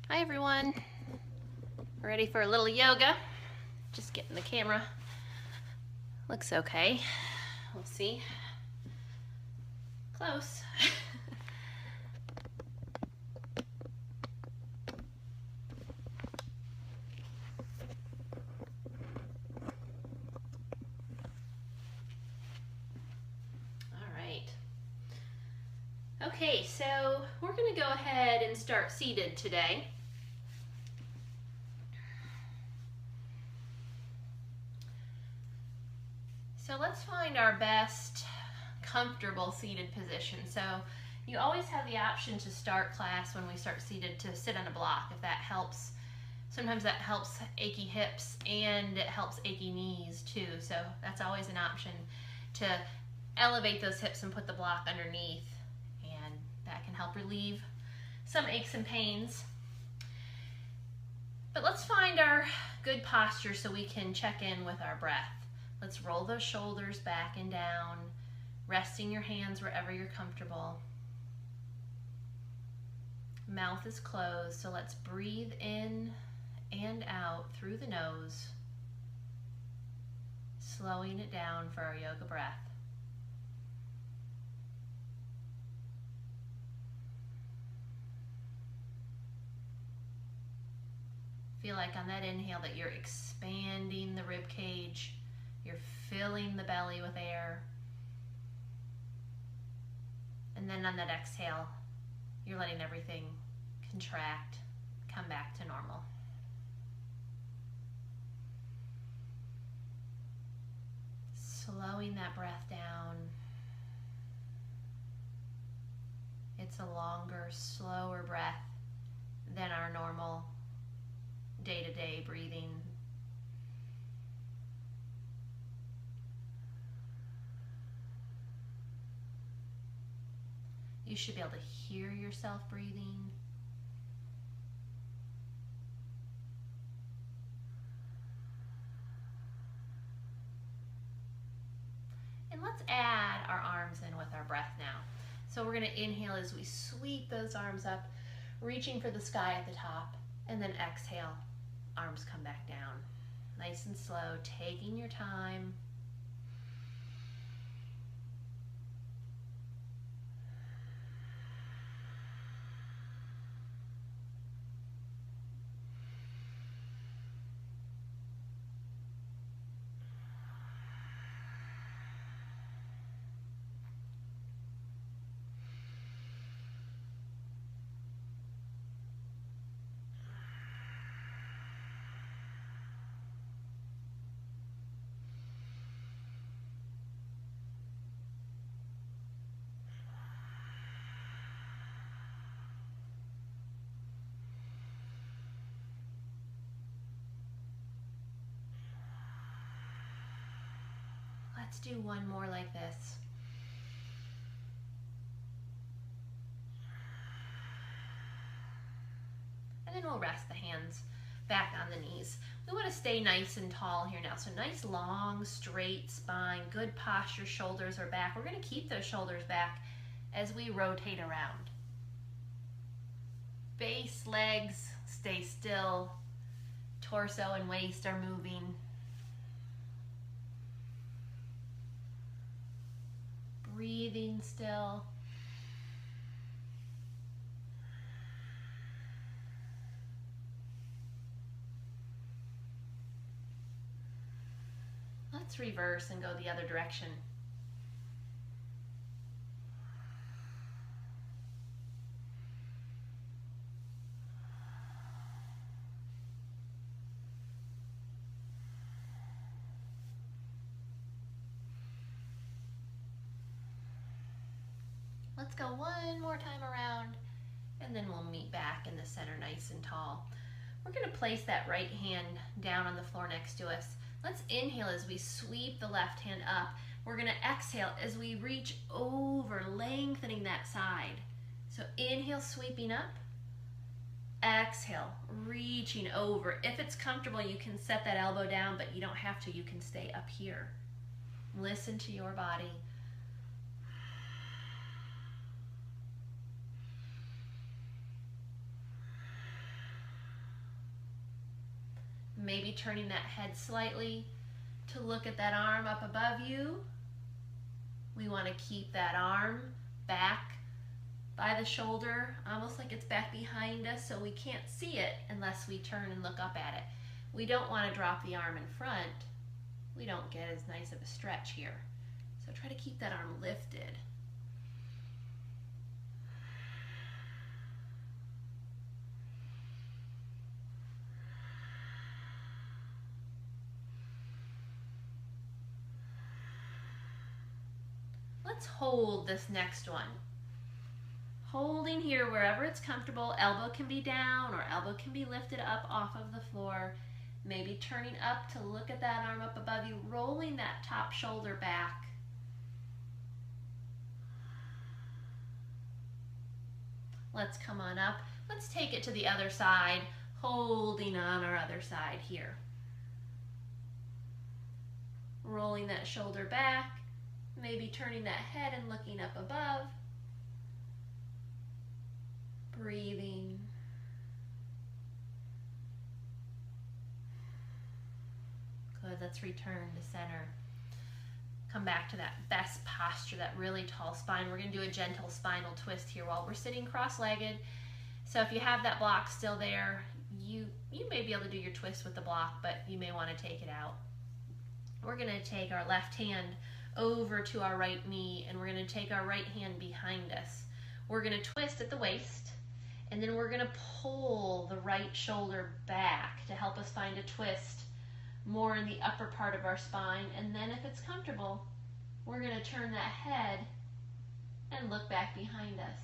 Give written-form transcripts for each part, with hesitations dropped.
Hi everyone. Ready for a little yoga? Just getting the camera. Looks okay. We'll see. Close. All right. Okay, so we're going to go ahead and start seated today. So let's find our best comfortable seated position. So you always have the option to start class when we start seated to sit on a block if that helps. Sometimes that helps achy hips and it helps achy knees too. So that's always an option to elevate those hips and put the block underneath, and that can help relieve some aches and pains. But let's find our good posture so we can check in with our breath. Let's roll those shoulders back and down, resting your hands wherever you're comfortable. Mouth is closed, so let's breathe in and out through the nose, slowing it down for our yoga breath. Feel like on that inhale that you're expanding the rib cage, you're filling the belly with air. And then on that exhale, you're letting everything contract, come back to normal. Slowing that breath down. It's a longer, slower breath than our normal day-to-day breathing. You should be able to hear yourself breathing. And let's add our arms in with our breath now. So we're going to inhale as we sweep those arms up, reaching for the sky at the top, and then exhale, arms come back down. Nice and slow, taking your time. Let's do one more like this. And then we'll rest the hands back on the knees. We want to stay nice and tall here now. So nice, long, straight spine, good posture, shoulders are back. We're going to keep those shoulders back as we rotate around. Base, legs, stay still. Torso and waist are moving. Breathing still. Let's reverse and go the other direction. Let's go one more time around, and then we'll meet back in the center nice and tall. We're going to place that right hand down on the floor next to us. Let's inhale as we sweep the left hand up. We're going to exhale as we reach over, lengthening that side. So inhale, sweeping up. Exhale, reaching over. If it's comfortable, you can set that elbow down, but you don't have to. You can stay up here. Listen to your body. maybe turning that head slightly to look at that arm up above you. We want to keep that arm back by the shoulder, almost like it's back behind us, so we can't see it unless we turn and look up at it. We don't want to drop the arm in front. We don't get as nice of a stretch here. So try to keep that arm lifted. Let's hold this next one. Holding here wherever it's comfortable. Elbow can be down or elbow can be lifted up off of the floor. Maybe turning up to look at that arm up above you, rolling that top shoulder back. Let's come on up. Let's take it to the other side, holding on our other side here. Rolling that shoulder back, maybe turning that head and looking up above. Breathing. Good, let's return to center. Come back to that best posture, that really tall spine. We're going to do a gentle spinal twist here while we're sitting cross-legged. So if you have that block still there, you may be able to do your twist with the block, but you may want to take it out. We're going to take our left hand over to our right knee, and we're going to take our right hand behind us. We're going to twist at the waist, and then we're going to pull the right shoulder back to help us find a twist more in the upper part of our spine. And then if it's comfortable, we're going to turn that head and look back behind us.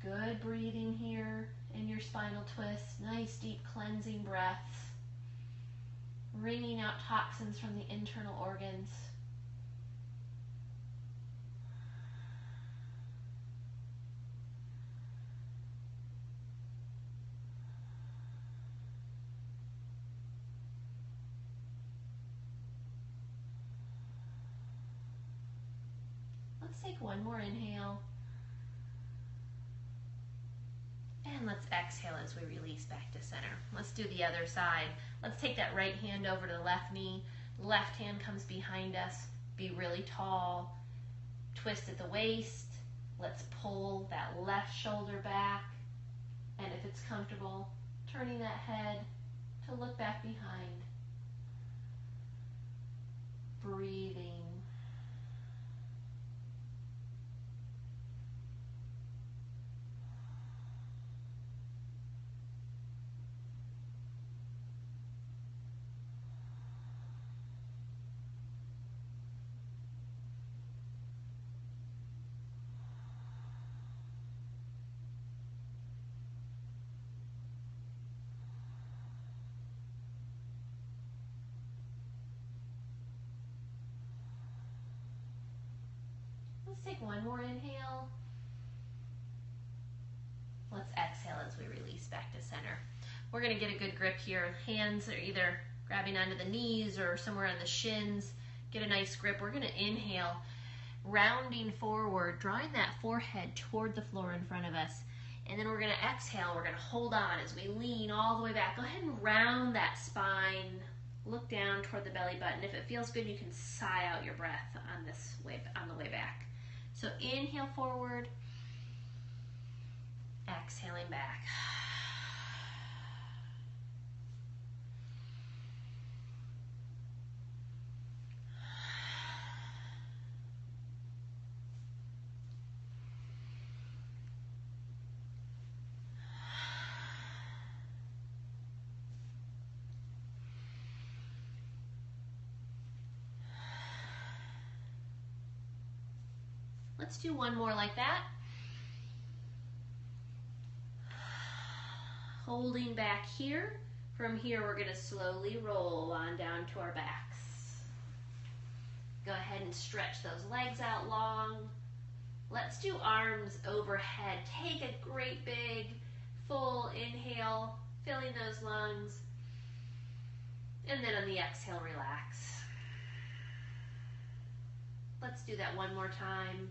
Good breathing here in your spinal twist. Nice deep cleansing breaths. Wringing out toxins from the internal organs. Let's take one more inhale. And let's exhale as we release back to center. Let's do the other side. Let's take that right hand over to the left knee. Left hand comes behind us. Be really tall. Twist at the waist. Let's pull that left shoulder back. And if it's comfortable, turning that head to look back behind. Breathing. Let's take one more inhale. Let's exhale as we release back to center. We're going to get a good grip here. Hands are either grabbing onto the knees or somewhere on the shins. Get a nice grip. We're going to inhale, rounding forward, drawing that forehead toward the floor in front of us. And then we're going to exhale. We're going to hold on as we lean all the way back. Go ahead and round that spine. Look down toward the belly button. If it feels good, you can sigh out your breath on the way back. So inhale forward, exhaling back. Let's do one more like that. Holding back here. From here, we're going to slowly roll on down to our backs. Go ahead and stretch those legs out long. Let's do arms overhead. Take a great big full inhale, filling those lungs. And then on the exhale, relax. Let's do that one more time.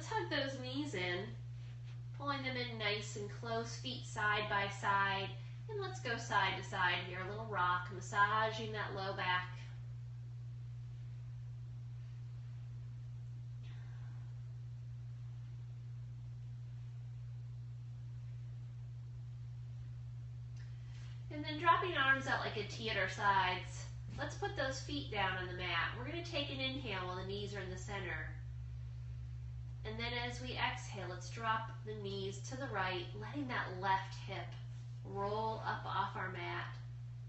let's hug those knees in, pulling them in nice and close, feet side by side. And let's go side to side here, a little rock, massaging that low back. And then dropping arms out like a T at our sides. Let's put those feet down on the mat. We're going to take an inhale while the knees are in the center. And then as we exhale, let's drop the knees to the right, letting that left hip roll up off our mat.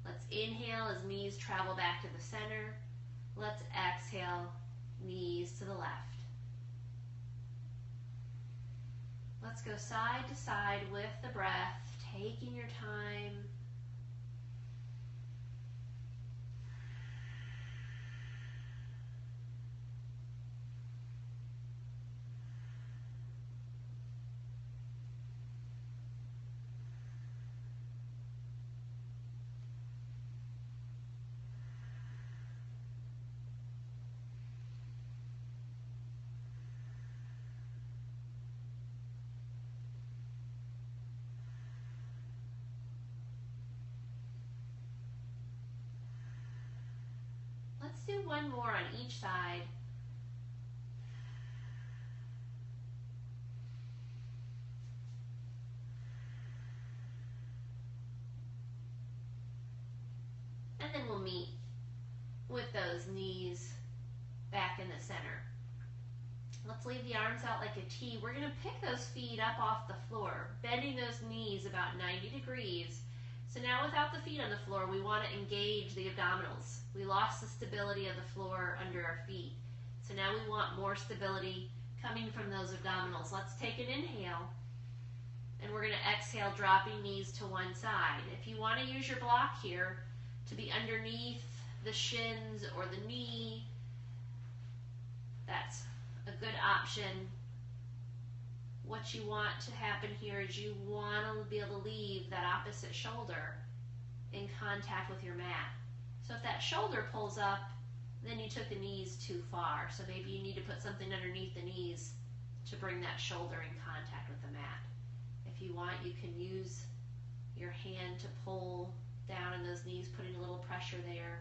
Let's inhale as knees travel back to the center. Let's exhale, knees to the left. Let's go side to side with the breath, taking your time. Let's do one more on each side. And then we'll meet with those knees back in the center. Let's leave the arms out like a T. We're going to pick those feet up off the floor, bending those knees about 90 degrees. So now without the feet on the floor, we want to engage the abdominals. We lost the stability of the floor under our feet. So now we want more stability coming from those abdominals. Let's take an inhale. And we're going to exhale, dropping knees to one side. If you want to use your block here to be underneath the shins or the knee, that's a good option. What you want to happen here is you want to be able to leave that opposite shoulder in contact with your mat. So if that shoulder pulls up, then you took the knees too far. So maybe you need to put something underneath the knees to bring that shoulder in contact with the mat. If you want, you can use your hand to pull down on those knees, putting a little pressure there.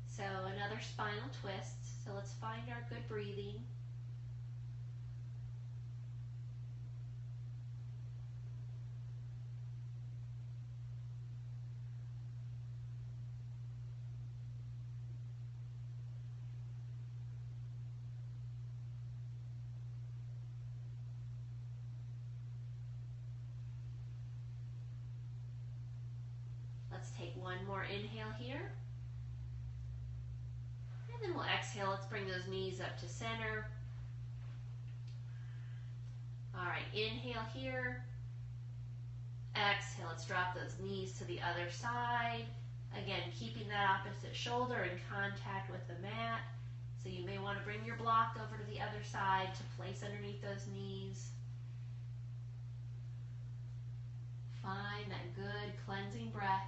So another spinal twist. So let's find our good breathing. Let's take one more inhale here. And then we'll exhale. Let's bring those knees up to center. All right, inhale here. Exhale, let's drop those knees to the other side. Again, keeping that opposite shoulder in contact with the mat. So you may want to bring your block over to the other side to place underneath those knees. Find that good cleansing breath.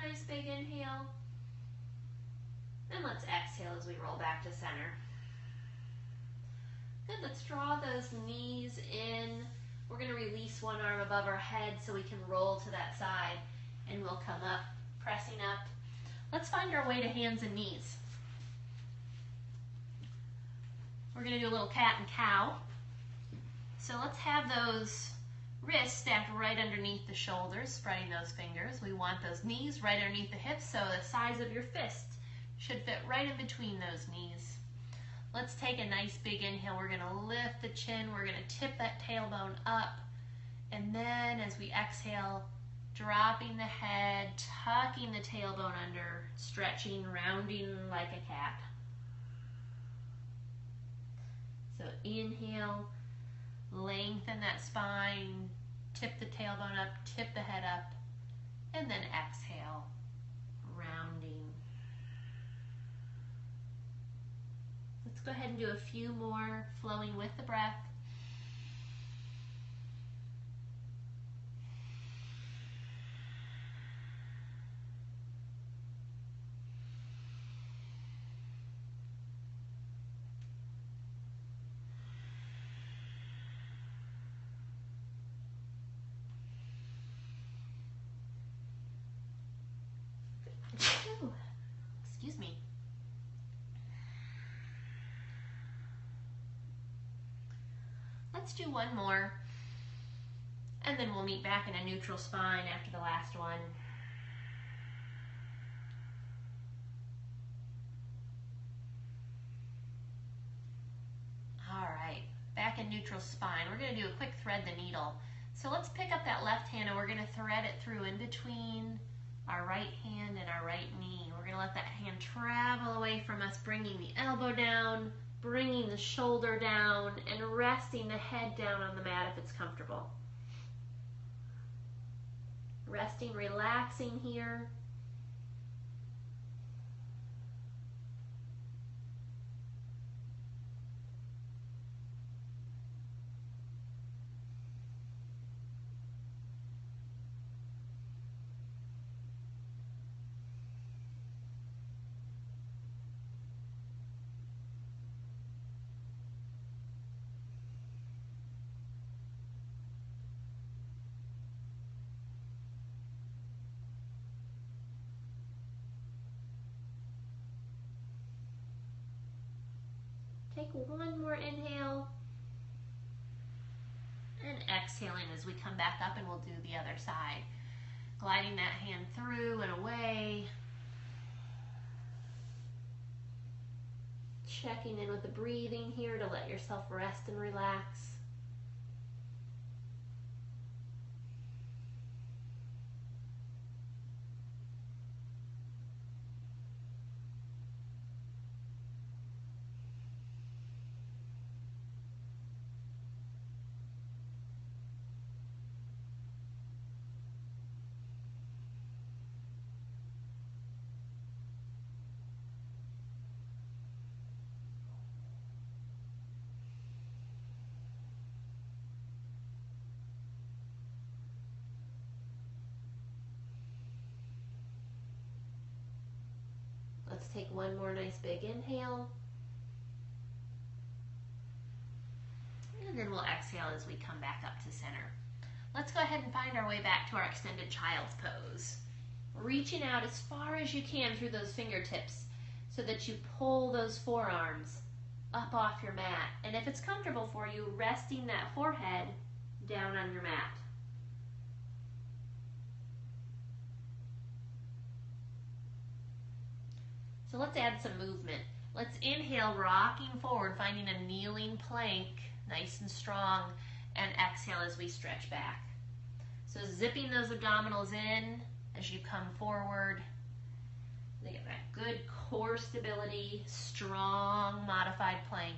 Nice big inhale. And let's exhale as we roll back to center. Good, let's draw those knees in. We're going to release one arm above our head so we can roll to that side. And we'll come up, pressing up. Let's find our way to hands and knees. We're going to do a little cat and cow. So let's have those wrists stacked right underneath the shoulders, spreading those fingers. We want those knees right underneath the hips, so the size of your fist should fit right in between those knees. Let's take a nice big inhale. We're going to lift the chin. We're going to tip that tailbone up. And then as we exhale, Dropping the head, tucking the tailbone under, stretching, rounding like a cat. So inhale, lengthen that spine, tip the tailbone up, tip the head up, and then exhale, rounding. Let's go ahead and do a few more, flowing with the breath. Excuse me. Let's do one more, and then we'll meet back in a neutral spine after the last one. All right, back in neutral spine. We're going to do a quick thread the needle. So let's pick up that left hand and we're going to thread it through in between our right hand and our right knee. We're going to let that hand travel away from us, bringing the elbow down, bringing the shoulder down, and resting the head down on the mat if it's comfortable. Resting, relaxing here. Take one more inhale and exhaling as we come back up, and we'll do the other side. Gliding that hand through and away. Checking in with the breathing here to let yourself rest and relax. Let's take one more nice big inhale. And then we'll exhale as we come back up to center. Let's go ahead and find our way back to our extended child's pose. Reaching out as far as you can through those fingertips so that you pull those forearms up off your mat. And if it's comfortable for you, resting that forehead down on your mat. So let's add some movement. Let's inhale, rocking forward, finding a kneeling plank, nice and strong, and exhale as we stretch back. So zipping those abdominals in as you come forward. They get that good core stability, strong modified plank.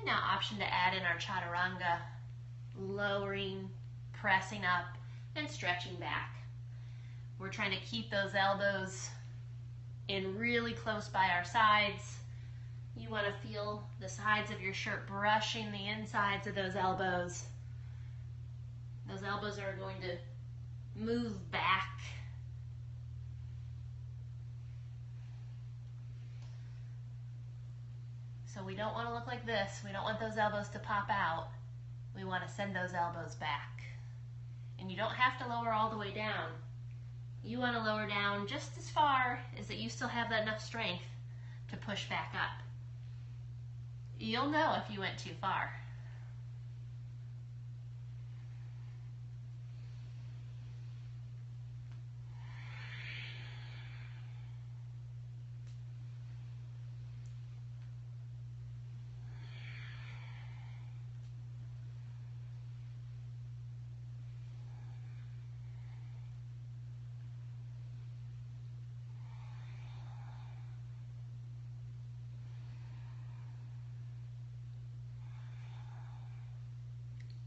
Now option to add in our chaturanga, lowering, pressing up, and stretching back. We're trying to keep those elbows in really close by our sides. You want to feel the sides of your shirt brushing the insides of those elbows. Those elbows are going to move back. So we don't want to look like this. We don't want those elbows to pop out. We want to send those elbows back. And you don't have to lower all the way down. You want to lower down just as far as that you still have that enough strength to push back up. You'll know if you went too far.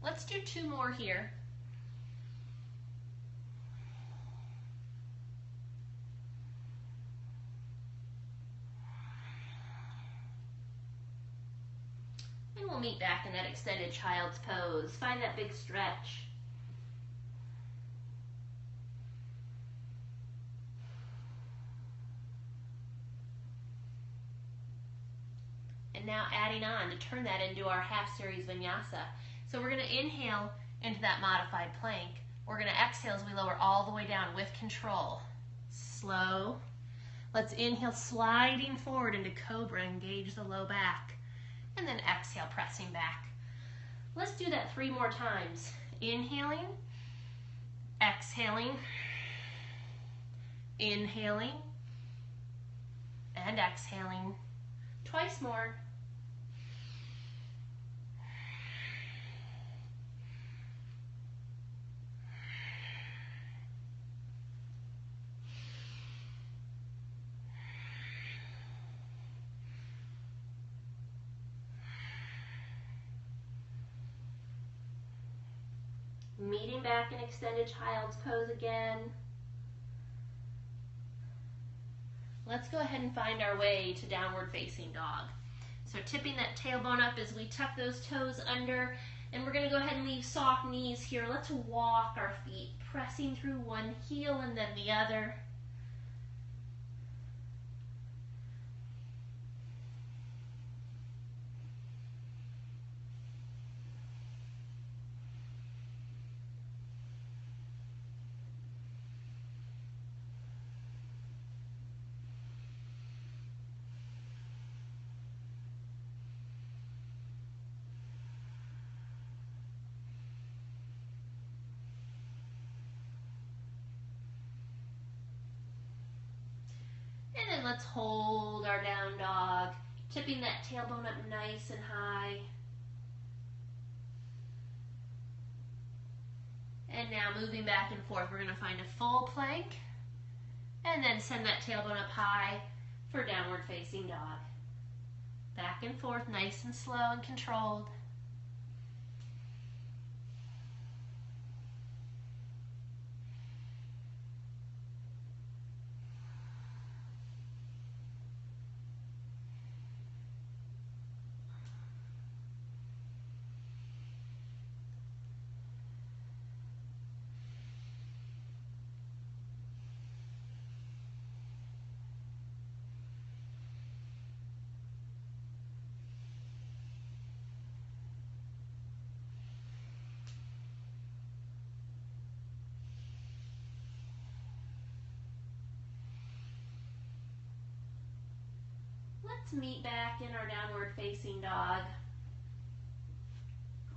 Let's do 2 more here. And we'll meet back in that extended child's pose. Find that big stretch. And now adding on to turn that into our half series vinyasa. So we're going to inhale into that modified plank. We're going to exhale as we lower all the way down with control. Slow. Let's inhale, sliding forward into cobra, engage the low back. And then exhale, pressing back. Let's do that 3 more times. Inhaling, exhaling, inhaling, and exhaling. Twice more. Meeting back in extended child's pose again. Let's go ahead and find our way to downward facing dog. So tipping that tailbone up as we tuck those toes under, and we're going to go ahead and leave soft knees here. Let's walk our feet, pressing through one heel and then the other. And then let's hold our down dog, tipping that tailbone up nice and high. And now moving back and forth, we're going to find a full plank and then send that tailbone up high for downward facing dog. Back and forth, nice and slow and controlled. Let's meet back in our downward facing dog.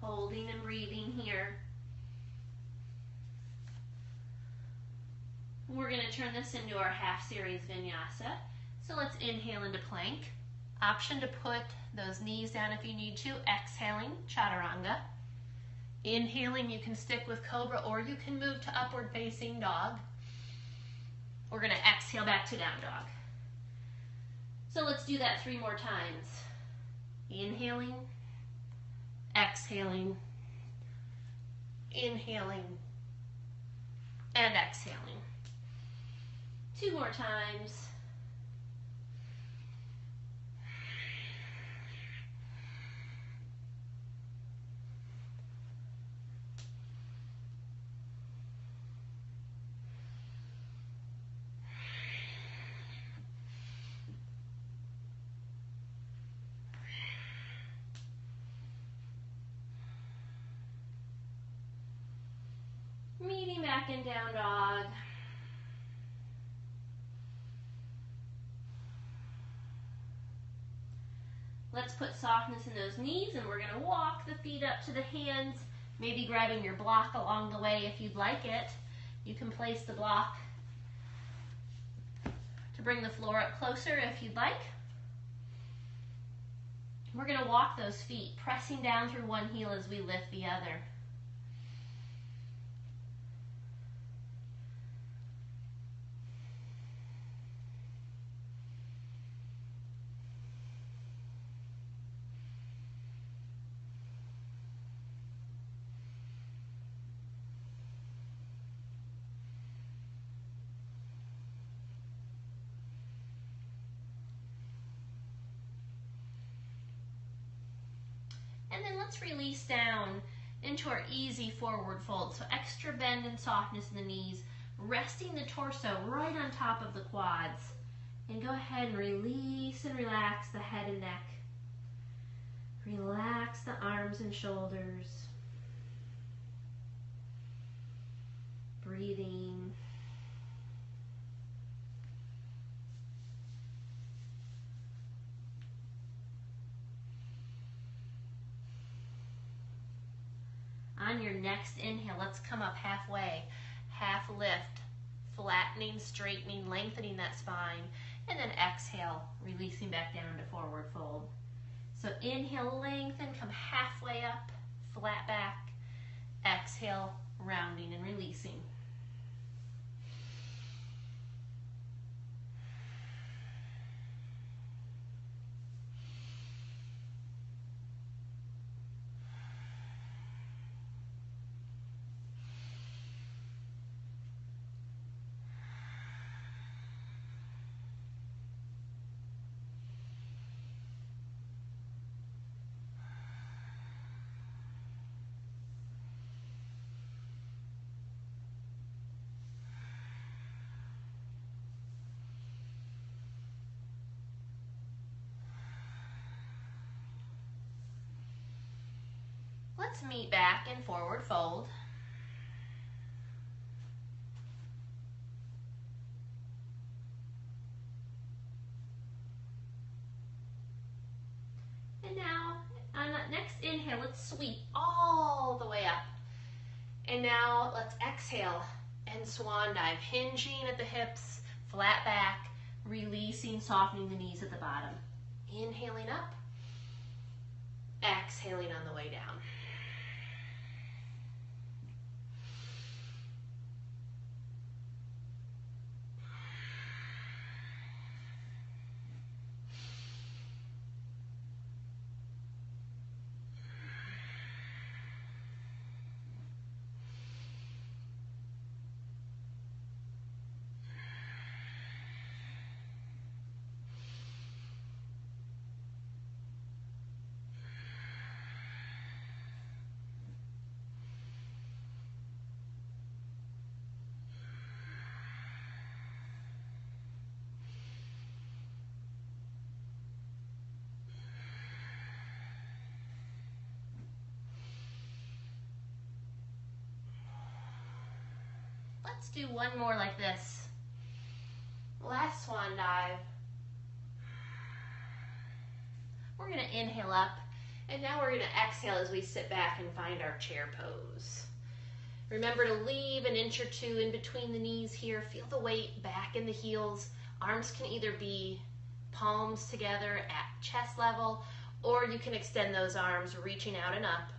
Holding and breathing here. We're going to turn this into our half series vinyasa. So let's inhale into plank. Option to put those knees down if you need to. Exhaling, chaturanga. Inhaling, you can stick with cobra or you can move to upward facing dog. We're going to exhale back to down dog. So let's do that 3 more times. Inhaling, exhaling, inhaling, and exhaling. 2 more times. Meeting back in down dog. Let's put softness in those knees, and we're going to walk the feet up to the hands, maybe grabbing your block along the way if you'd like it. You can place the block to bring the floor up closer if you'd like. We're going to walk those feet, pressing down through one heel as we lift the other. And then let's release down into our easy forward fold. So extra bend and softness in the knees, resting the torso right on top of the quads. And go ahead and release and relax the head and neck. Relax the arms and shoulders. Breathing. On your next inhale, let's come up halfway. Half lift, flattening, straightening, lengthening that spine. And then exhale, releasing back down to forward fold. So inhale, lengthen, come halfway up, flat back. Exhale, rounding and releasing. Let's meet back in forward fold. And now, on that next inhale, let's sweep all the way up. And now let's exhale and swan dive, hinging at the hips, flat back, releasing, softening the knees at the bottom. Inhaling up, exhaling on the way down. Let's do one more like this. Last swan dive. We're going to inhale up, and now we're going to exhale as we sit back and find our chair pose. Remember to leave an inch or two in between the knees here. Feel the weight back in the heels. Arms can either be palms together at chest level, or you can extend those arms, reaching out and up.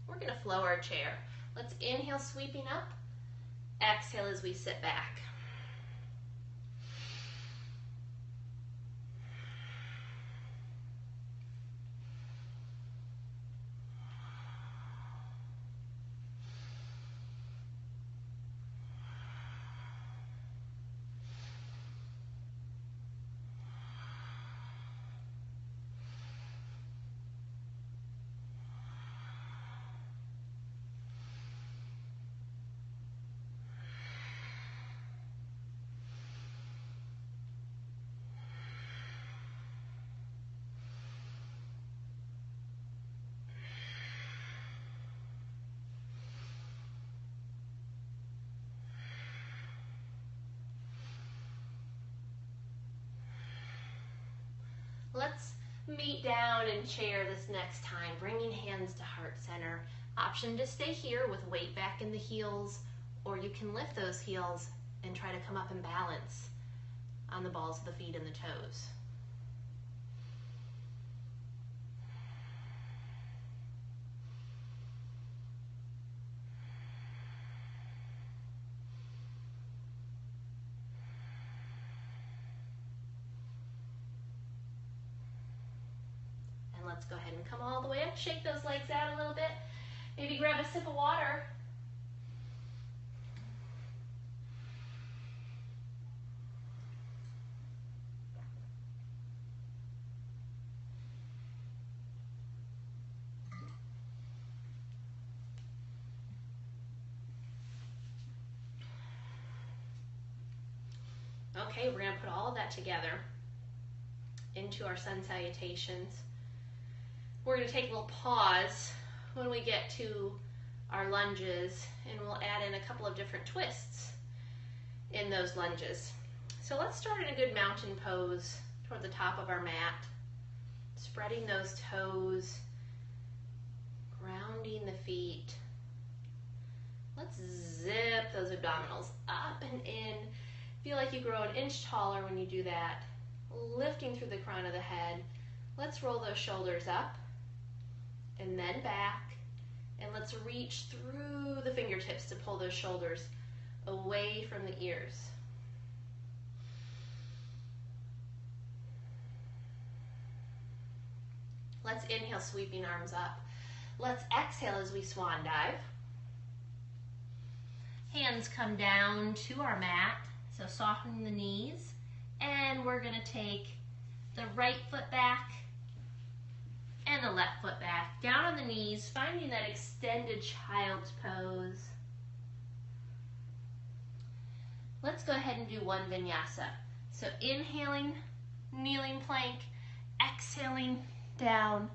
We're going to flow our chair. Let's inhale, sweeping up. Exhale as we sit back. Let's meet down in chair this next time, bringing hands to heart center. Option to stay here with weight back in the heels, or you can lift those heels and try to come up and balance on the balls of the feet and the toes. And let's go ahead and come all the way up, shake those legs out a little bit. Maybe grab a sip of water. Okay, we're going to put all of that together into our sun salutations. We're going to take a little pause when we get to our lunges, and we'll add in a couple of different twists in those lunges. So let's start in a good mountain pose toward the top of our mat, spreading those toes, grounding the feet. Let's zip those abdominals up and in. Feel like you grow an inch taller when you do that, lifting through the crown of the head. Let's roll those shoulders up and then back, and let's reach through the fingertips to pull those shoulders away from the ears. Let's inhale, sweeping arms up. Let's exhale as we swan dive. Hands come down to our mat. So softening the knees, and we're going to take the right foot back and the left foot back. Down on the knees, finding that extended child's pose. Let's go ahead and do one vinyasa. So inhaling, kneeling plank, exhaling down,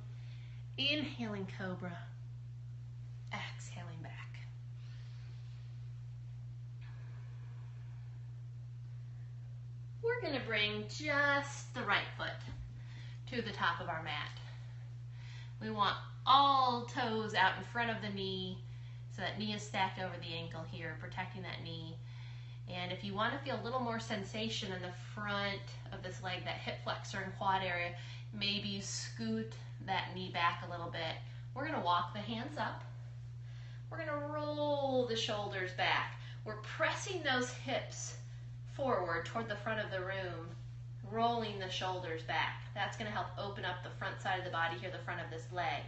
inhaling cobra, exhaling back. We're going to bring just the right foot to the top of our mat. We want all toes out in front of the knee, so that knee is stacked over the ankle here, protecting that knee. And if you want to feel a little more sensation in the front of this leg, that hip flexor and quad area, maybe you scoot that knee back a little bit. We're going to walk the hands up. We're going to roll the shoulders back. We're pressing those hips forward toward the front of the room, rolling the shoulders back. That's going to help open up the front side of the body here, the front of this leg.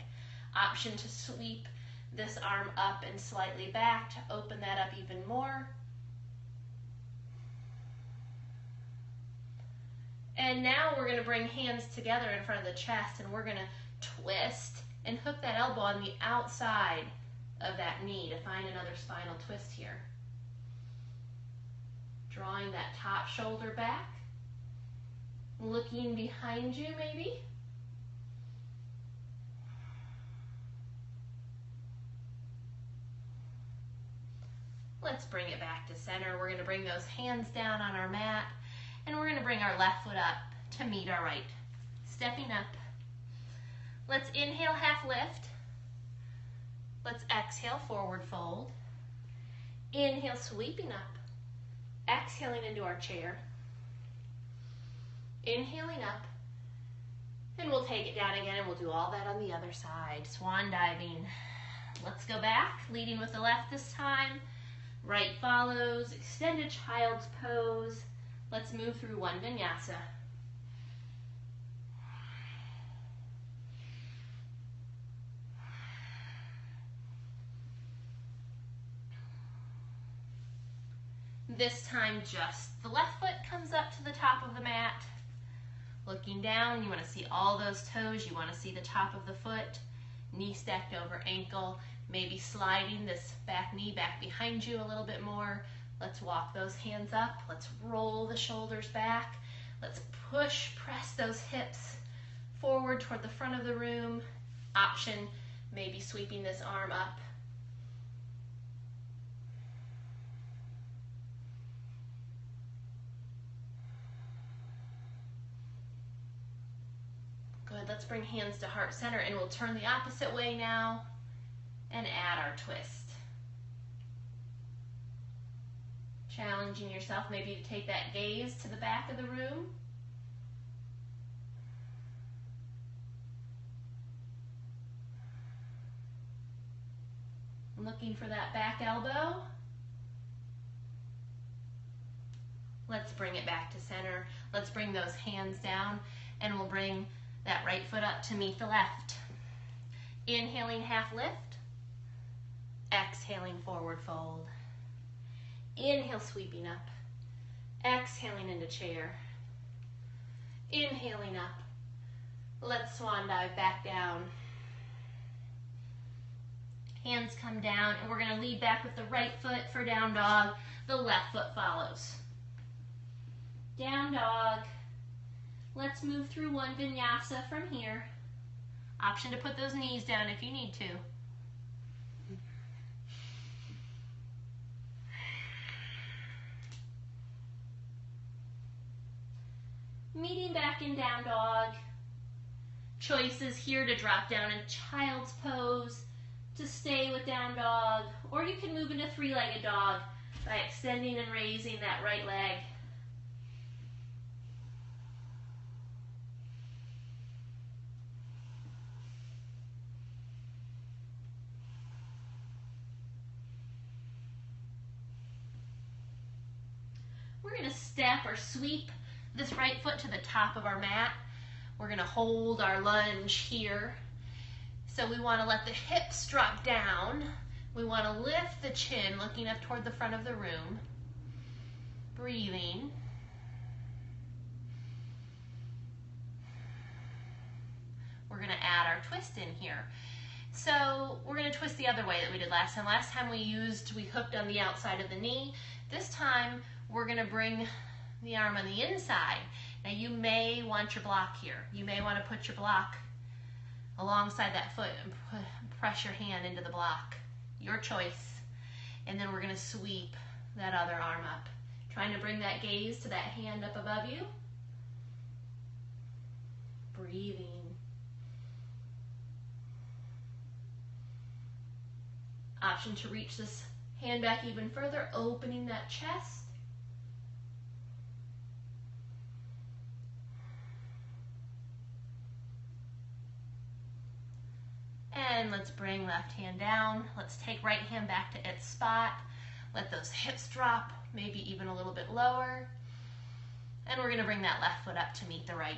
Option to sweep this arm up and slightly back to open that up even more. And now we're going to bring hands together in front of the chest, and we're going to twist and hook that elbow on the outside of that knee to find another spinal twist here. Drawing that top shoulder back, looking behind you maybe. Let's bring it back to center. We're going to bring those hands down on our mat, and we're going to bring our left foot up to meet our right. Stepping up. Let's inhale, half lift. Let's exhale, forward fold. Inhale, sweeping up. Exhaling into our chair. Inhaling up. And we'll take it down again, and we'll do all that on the other side. Swan diving. Let's go back, leading with the left this time. Right follows, extended child's pose. Let's move through one vinyasa. This time, just the left foot comes up to the top of the mat. Looking down, you want to see all those toes. You want to see the top of the foot. Knee stacked over ankle. Maybe sliding this back knee back behind you a little bit more. Let's walk those hands up. Let's roll the shoulders back. Let's push, press those hips forward toward the front of the room. Option, maybe sweeping this arm up. Let's bring hands to heart center, and we'll turn the opposite way now and add our twist. Challenging yourself maybe to take that gaze to the back of the room. Looking for that back elbow. Let's bring it back to center. Let's bring those hands down, and we'll bring that right foot up to meet the left. Inhaling, half lift. Exhaling, forward fold. Inhale, sweeping up. Exhaling into chair. Inhaling up. Let's swan dive back down. Hands come down, and we're going to lead back with the right foot for down dog. The left foot follows. Down dog. Let's move through one vinyasa from here. Option to put those knees down if you need to. Meeting back in down dog. Choices here to drop down in child's pose, to stay with down dog, or you can move into three-legged dog by extending and raising that right leg. We're going to step or sweep this right foot to the top of our mat. We're going to hold our lunge here. So we want to let the hips drop down. We want to lift the chin, looking up toward the front of the room. Breathing. We're going to add our twist in here. So we're going to twist the other way that we did last time. Last time we hooked on the outside of the knee. This time we're going to bring the arm on the inside. Now you may want your block here. You may want to put your block alongside that foot and press your hand into the block. Your choice. And then we're going to sweep that other arm up. Trying to bring that gaze to that hand up above you. Breathing. Option to reach this hand back even further, opening that chest. And let's bring left hand down. Let's take right hand back to its spot. Let those hips drop, maybe even a little bit lower. And we're going to bring that left foot up to meet the right.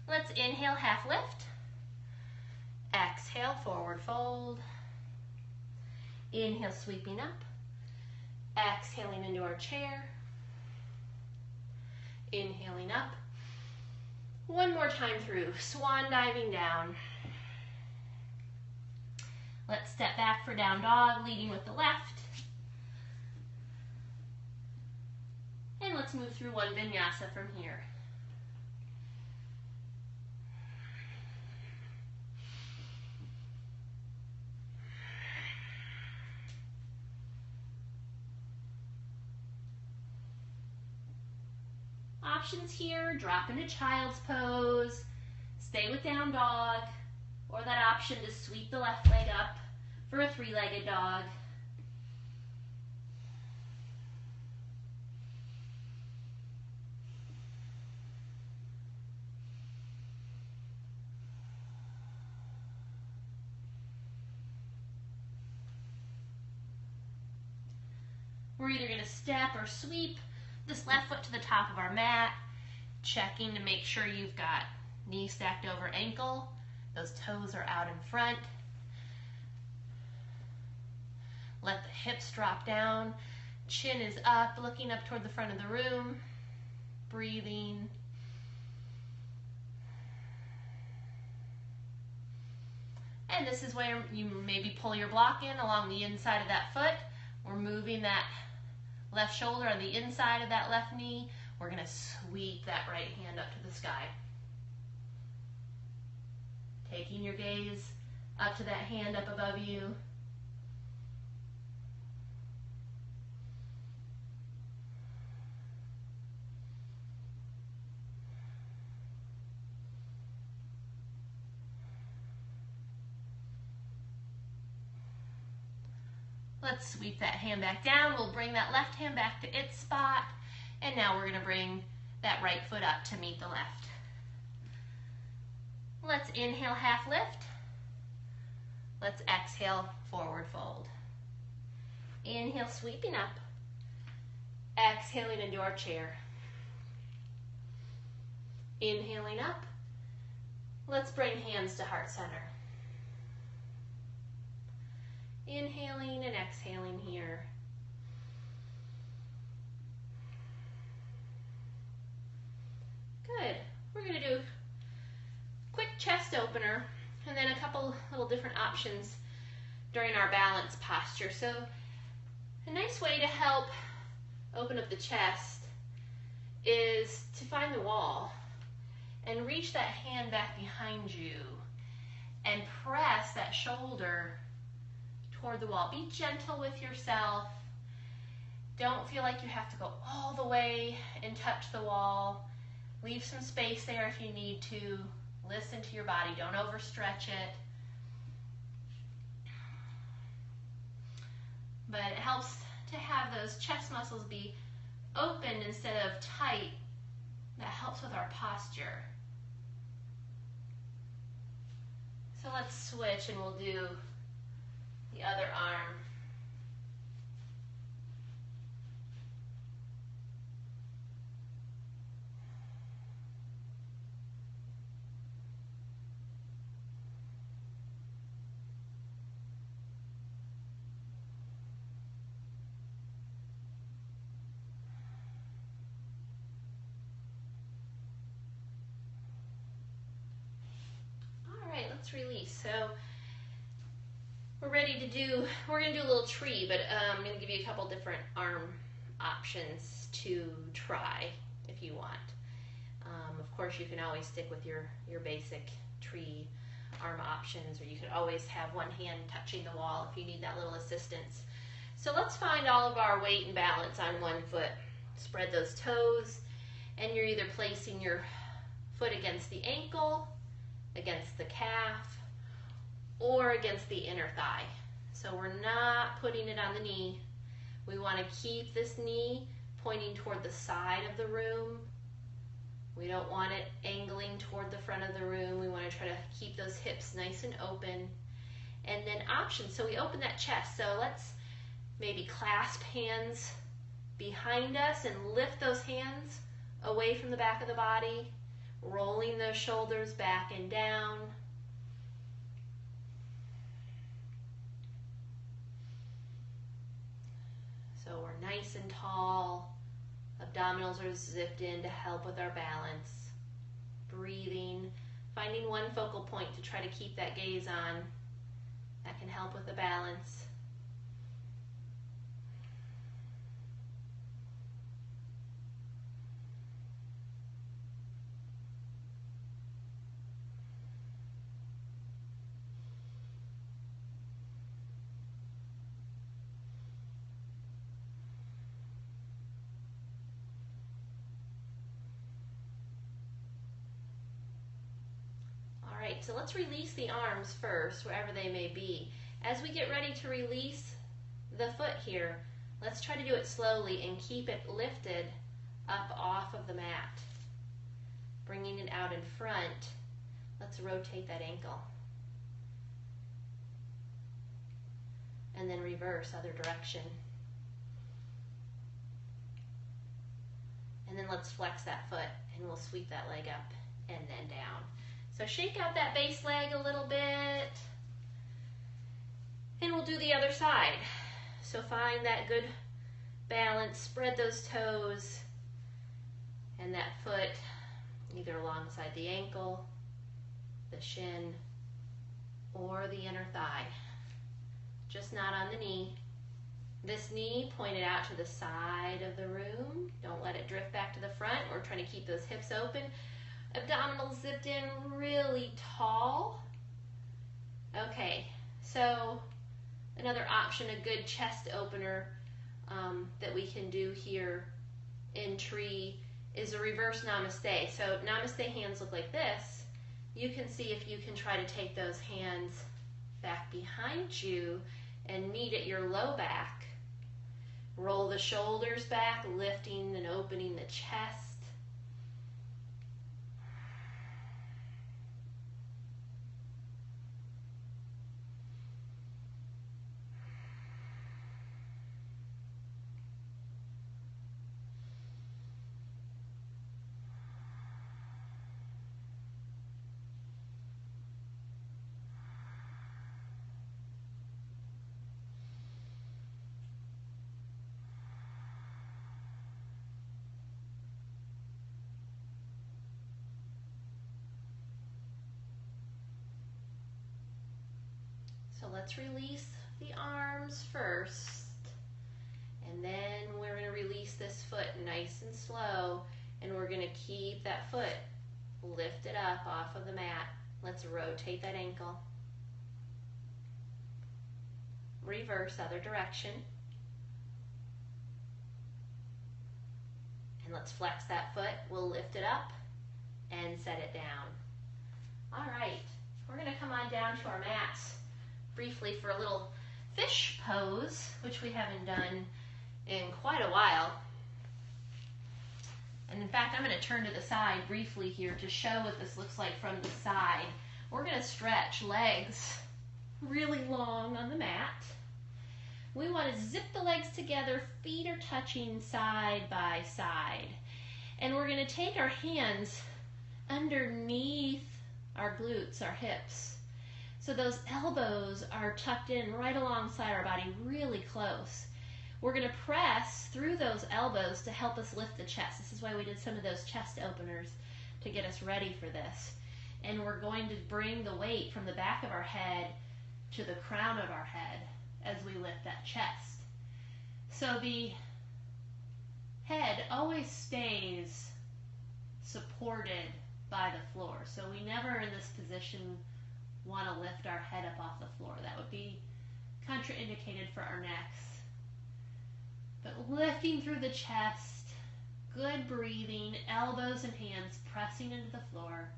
Let's inhale, half lift. Exhale, forward fold. Inhale, sweeping up. Exhaling into our chair. Inhaling up. One more time through, swan diving down. Let's step back for down dog, leading with the left. And let's move through one vinyasa from here. Options here, drop into child's pose, stay with down dog, or that option to sweep the left leg up for a three-legged dog. We're either going to step or sweep this left foot to the top of our mat, checking to make sure you've got knee stacked over ankle. Those toes are out in front. Let the hips drop down. Chin is up, looking up toward the front of the room. Breathing. And this is where you maybe pull your block in along the inside of that foot. We're moving that left shoulder on the inside of that left knee. We're going to sweep that right hand up to the sky. Taking your gaze up to that hand up above you. Let's sweep that hand back down. We'll bring that left hand back to its spot. And now we're gonna bring that right foot up to meet the left. Let's inhale, half lift. Let's exhale, forward fold. Inhale, sweeping up. Exhaling into our chair. Inhaling up. Let's bring hands to heart center. Inhaling and exhaling here. Good. We're going to do a quick chest opener and then a couple little different options during our balance posture. So a nice way to help open up the chest is to find the wall and reach that hand back behind you and press that shoulder toward the wall. Be gentle with yourself. Don't feel like you have to go all the way and touch the wall. Leave some space there if you need to. Listen to your body. Don't overstretch it. But it helps to have those chest muscles be open instead of tight. That helps with our posture. So let's switch and we'll do the other arm. Let's release. So we're ready to do, we're going to do a little tree, but I'm going to give you a couple different arm options to try if you want. Of course, you can always stick with your basic tree arm options, or you could always have one hand touching the wall if you need that little assistance. So let's find all of our weight and balance on one foot. Spread those toes, and you're either placing your foot against the ankle, against the calf, or against the inner thigh. So we're not putting it on the knee. We want to keep this knee pointing toward the side of the room. We don't want it angling toward the front of the room. We want to try to keep those hips nice and open. And then options, so we open that chest. So let's maybe clasp hands behind us and lift those hands away from the back of the body. Rolling those shoulders back and down. So we're nice and tall. Abdominals are zipped in to help with our balance. Breathing, finding one focal point to try to keep that gaze on. That can help with the balance. So let's release the arms first, wherever they may be. As we get ready to release the foot here, let's try to do it slowly and keep it lifted up off of the mat. Bringing it out in front, let's rotate that ankle. And then reverse, other direction. And then let's flex that foot and we'll sweep that leg up and then down. So shake out that base leg a little bit, and we'll do the other side. So find that good balance, spread those toes, and that foot either alongside the ankle, the shin, or the inner thigh. Just not on the knee. This knee pointed out to the side of the room. Don't let it drift back to the front. We're trying to keep those hips open. Abdominals zipped in really tall. Okay, so another option, a good chest opener that we can do here in tree is a reverse namaste. So namaste hands look like this. You can see if you can try to take those hands back behind you and meet at your low back. Roll the shoulders back, lifting and opening the chest. So let's release the arms first, and then we're going to release this foot nice and slow, and we're going to keep that foot lifted up off of the mat. Let's rotate that ankle. Reverse, other direction. And let's flex that foot. We'll lift it up and set it down. All right, we're going to come on down to our mats briefly for a little fish pose, which we haven't done in quite a while. And in fact, I'm going to turn to the side briefly here to show what this looks like from the side. We're going to stretch legs really long on the mat. We want to zip the legs together, feet are touching side by side. And we're going to take our hands underneath our glutes, our hips. So those elbows are tucked in right alongside our body, really close. We're going to press through those elbows to help us lift the chest. This is why we did some of those chest openers to get us ready for this. And we're going to bring the weight from the back of our head to the crown of our head as we lift that chest. So the head always stays supported by the floor. So we never in this position want to lift our head up off the floor. That would be contraindicated for our necks. But lifting through the chest, good breathing, elbows and hands pressing into the floor.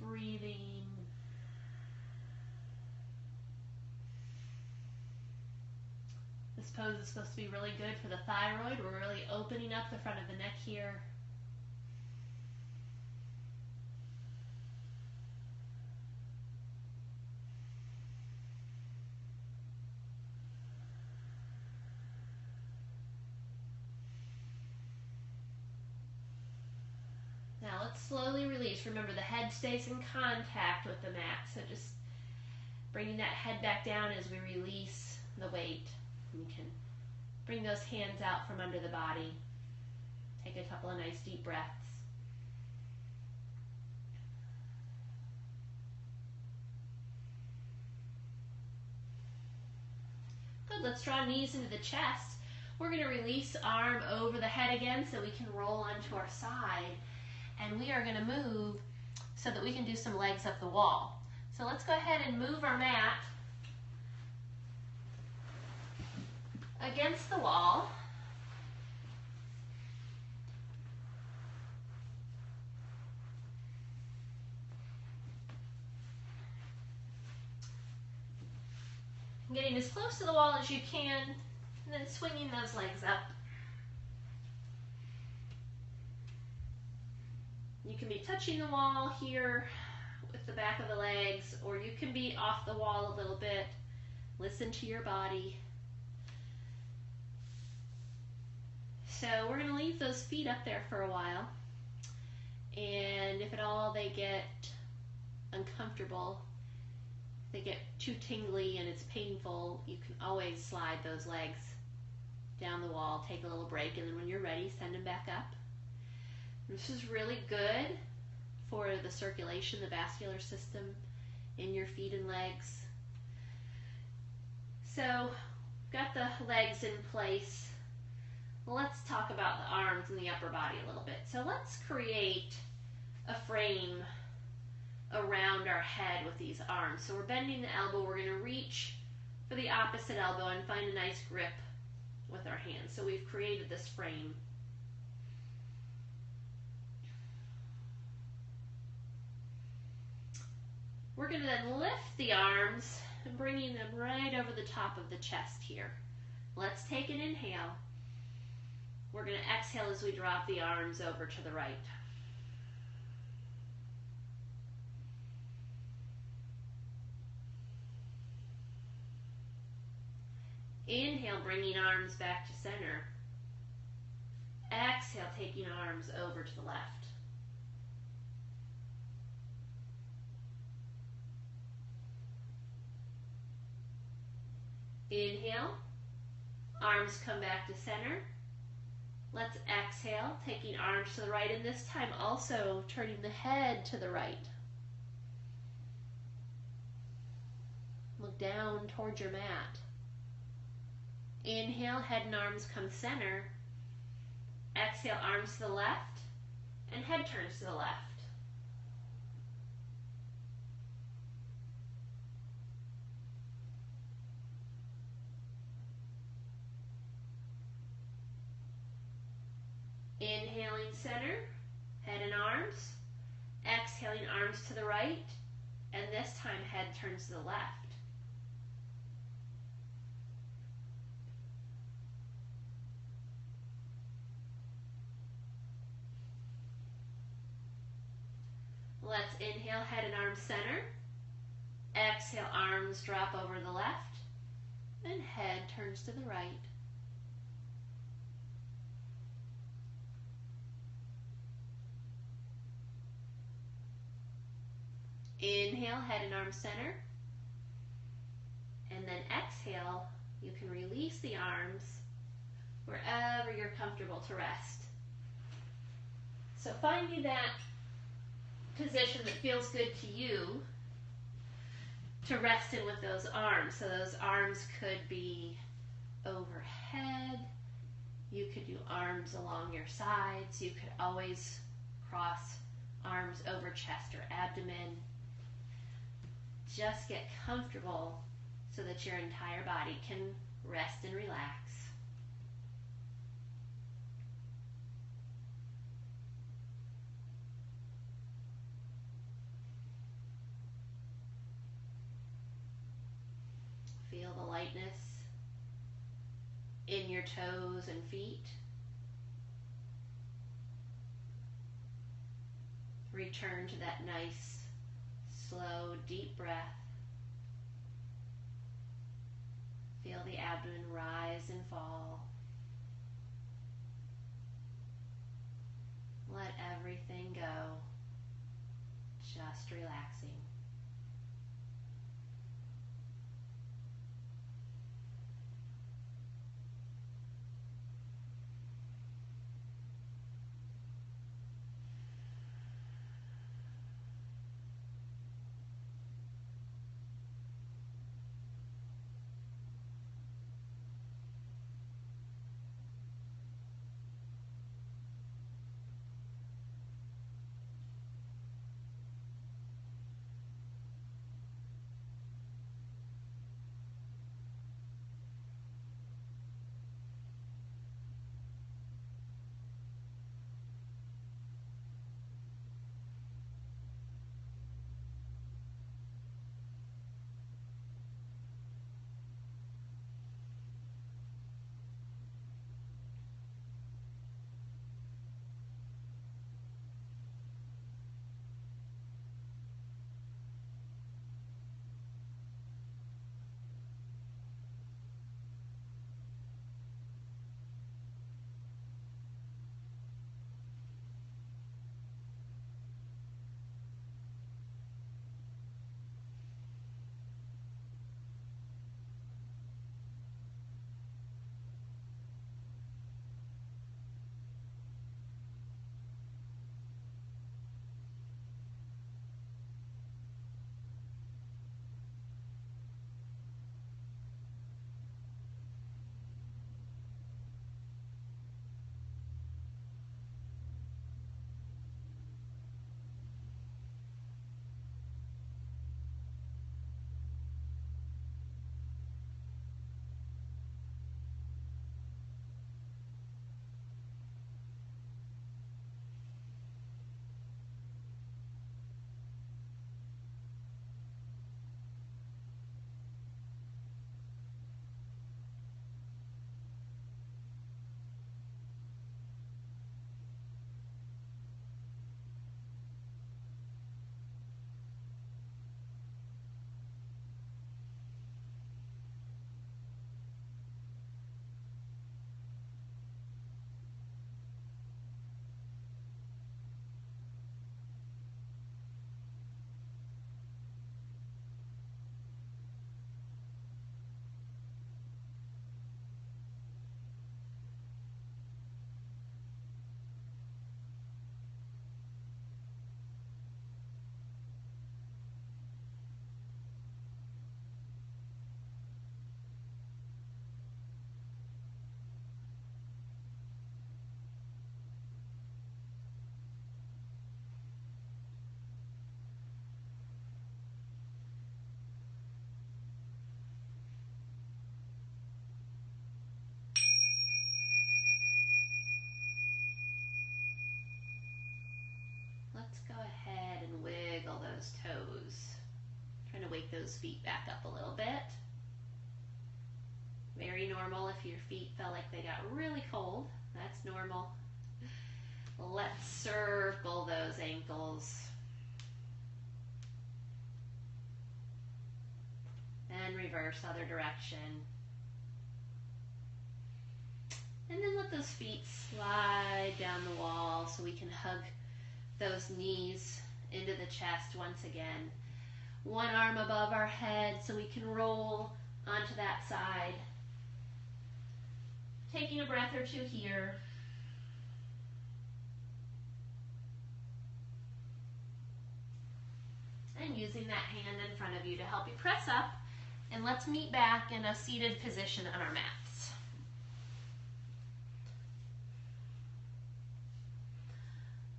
Breathing. This pose is supposed to be really good for the thyroid. We're really opening up the front of the neck here. Now let's slowly release. Remember, the head stays in contact with the mat, so just bringing that head back down as we release the weight. You can bring those hands out from under the body. Take a couple of nice deep breaths. Good, let's draw knees into the chest. We're going to release arm over the head again so we can roll onto our side. And we are going to move so that we can do some legs up the wall. So let's go ahead and move our mat against the wall. Getting as close to the wall as you can, and then swinging those legs up. You can be touching the wall here with the back of the legs, or you can be off the wall a little bit. Listen to your body. So we're going to leave those feet up there for a while. And if at all they get uncomfortable, if they get too tingly and it's painful, you can always slide those legs down the wall, take a little break, and then when you're ready, send them back up. This is really good for the circulation, the vascular system in your feet and legs. So, got the legs in place. Let's talk about the arms and the upper body a little bit. So let's create a frame around our head with these arms. So we're bending the elbow. We're going to reach for the opposite elbow and find a nice grip with our hands. So we've created this frame. We're going to then lift the arms and bringing them right over the top of the chest here. Let's take an inhale. We're going to exhale as we drop the arms over to the right. Inhale, bringing arms back to center. Exhale, taking arms over to the left. Inhale, arms come back to center. Let's exhale, taking arms to the right, and this time also turning the head to the right. Look down towards your mat. Inhale, head and arms come center. Exhale, arms to the left, and head turns to the left. Inhaling center, head and arms. Exhaling arms to the right, and this time head turns to the left. Let's inhale, head and arms center. Exhale, arms drop over the left, and head turns to the right. Inhale, head and arms center. And then exhale, you can release the arms wherever you're comfortable to rest. So finding that position that feels good to you to rest in with those arms. So those arms could be overhead. You could do arms along your sides. You could always cross arms over chest or abdomen. Just get comfortable so that your entire body can rest and relax. Feel the lightness in your toes and feet. Return to that nice, slow, deep breath. Feel the abdomen rise and fall. Let everything go. Just relaxing. let's go ahead and wiggle those toes. Trying to wake those feet back up a little bit. Very normal if your feet felt like they got really cold. That's normal. Let's circle those ankles. And reverse, other direction. And then let those feet slide down the wall so we can hug those knees into the chest once again. One arm above our head so we can roll onto that side. Taking a breath or two here. And using that hand in front of you to help you press up. And let's meet back in a seated position on our mats.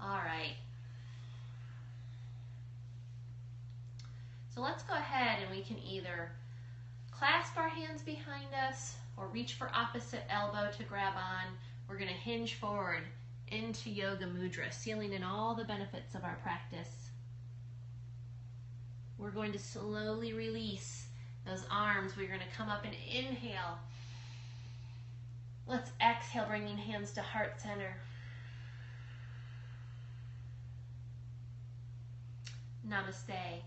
All right. So let's go ahead and we can either clasp our hands behind us or reach for opposite elbow to grab on. We're going to hinge forward into Yoga Mudra, sealing in all the benefits of our practice. We're going to slowly release those arms. We're going to come up and inhale. Let's exhale, bringing hands to heart center. Namaste.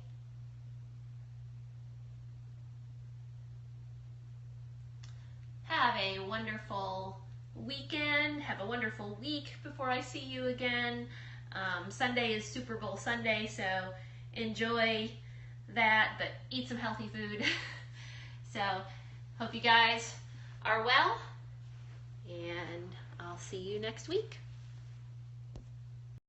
Have a wonderful weekend. Have a wonderful week before I see you again. Sunday is Super Bowl Sunday, so enjoy that, but eat some healthy food. So, hope you guys are well, and I'll see you next week.